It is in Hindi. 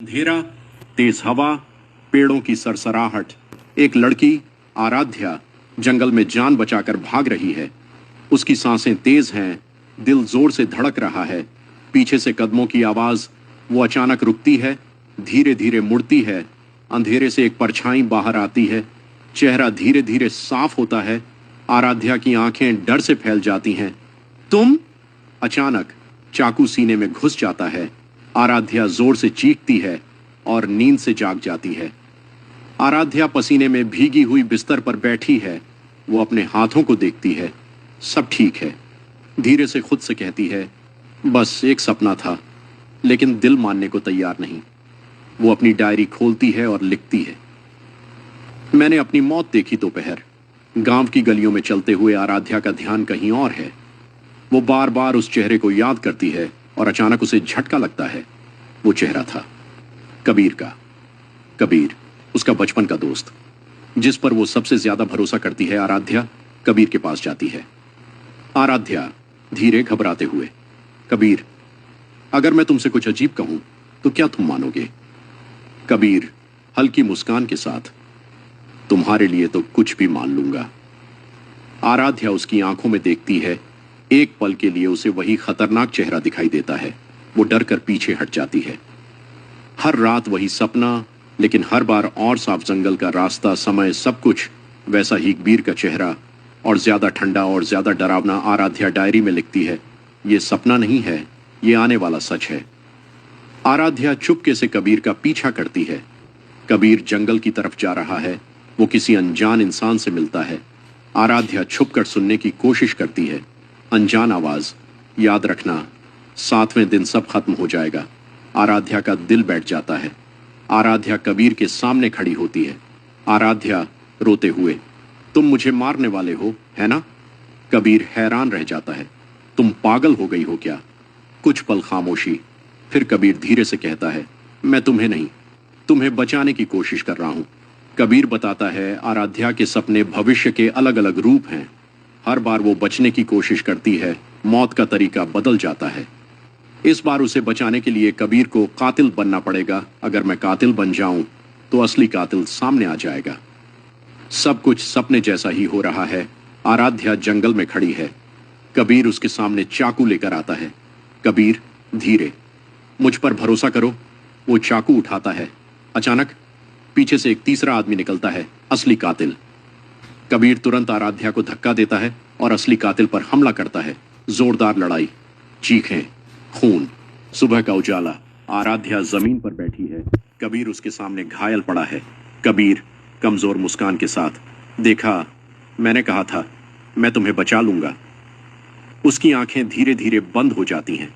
अंधेरा, तेज हवा, पेड़ों की सरसराहट। एक लड़की आराध्या जंगल में जान बचाकर भाग रही है। उसकी सांसें तेज हैं, दिल जोर से धड़क रहा है। पीछे से कदमों की आवाज। वो अचानक रुकती है, धीरे धीरे मुड़ती है। अंधेरे से एक परछाई बाहर आती है। चेहरा धीरे धीरे साफ होता है। आराध्या की आंखें डर से फैल जाती हैं। तुम? अचानक चाकू सीने में घुस जाता है। आराध्या जोर से चीखती है और नींद से जाग जाती है। आराध्या पसीने में भीगी हुई बिस्तर पर बैठी है। वो अपने हाथों को देखती है। सब ठीक है। धीरे से खुद से कहती है, बस एक सपना था। लेकिन दिल मानने को तैयार नहीं। वो अपनी डायरी खोलती है और लिखती है, मैंने अपनी मौत देखी दोपहर। गांव की गलियों में चलते हुए आराध्या का ध्यान कहीं और है। वो बार बार उस चेहरे को याद करती है और अचानक उसे झटका लगता है। वो चेहरा था कबीर का। कबीर, उसका बचपन का दोस्त, जिस पर वो सबसे ज्यादा भरोसा करती है। आराध्या कबीर के पास जाती है। आराध्या धीरे घबराते हुए, कबीर, अगर मैं तुमसे कुछ अजीब कहूं तो क्या तुम मानोगे? कबीर हल्की मुस्कान के साथ, तुम्हारे लिए तो कुछ भी मान लूंगा। आराध्या उसकी आंखों में देखती है। एक पल के लिए उसे वही खतरनाक चेहरा दिखाई देता है। वो डर कर पीछे हट जाती है। हर रात वही सपना, लेकिन हर बार और साफ जंगल का रास्ता, समय, सब कुछ वैसा ही। कबीर का चेहरा और ज्यादा ठंडा और ज्यादा डरावना। आराध्या डायरी में लिखती है, ये सपना नहीं है, ये आने वाला सच है। आराध्या चुपके से कबीर का पीछा करती है। कबीर जंगल की तरफ जा रहा है। वो किसी अनजान इंसान से मिलता है। आराध्या छुपकर सुनने की कोशिश करती है। अनजान आवाज, याद रखना 7वें दिन सब खत्म हो जाएगा। आराध्या का दिल बैठ जाता है। आराध्या कबीर के सामने खड़ी होती है। आराध्या रोते हुए, तुम मुझे मारने वाले हो, है ना? कबीर हैरान रह जाता है, तुम पागल हो गई हो क्या? कुछ पल खामोशी। फिर कबीर धीरे से कहता है, मैं तुम्हें नहीं, तुम्हें बचाने की कोशिश कर रहा हूं। कबीर बताता है, आराध्या के सपने भविष्य के अलग अलग रूप हैं। हर बार वो बचने की कोशिश करती है, मौत का तरीका बदल जाता है। इस बार उसे बचाने के लिए कबीर को कातिल बनना पड़ेगा। अगर मैं कातिल बन जाऊं तो असली कातिल सामने आ जाएगा। सब कुछ सपने जैसा ही हो रहा है। आराध्या जंगल में खड़ी है। कबीर उसके सामने चाकू लेकर आता है। कबीर, धीरे, मुझ पर भरोसा करो। वो चाकू उठाता है। अचानक पीछे से एक तीसरा आदमी निकलता है, असली कातिल। कबीर तुरंत आराध्या को धक्का देता है और असली कातिल पर हमला करता है। जोरदार लड़ाई, चीखें, खून। सुबह का उजाला। आराध्या जमीन पर बैठी है। कबीर उसके सामने घायल पड़ा है। कबीर कमजोर मुस्कान के साथ, देखा, मैंने कहा था मैं तुम्हें बचा लूंगा। उसकी आंखें धीरे धीरे बंद हो जाती हैं।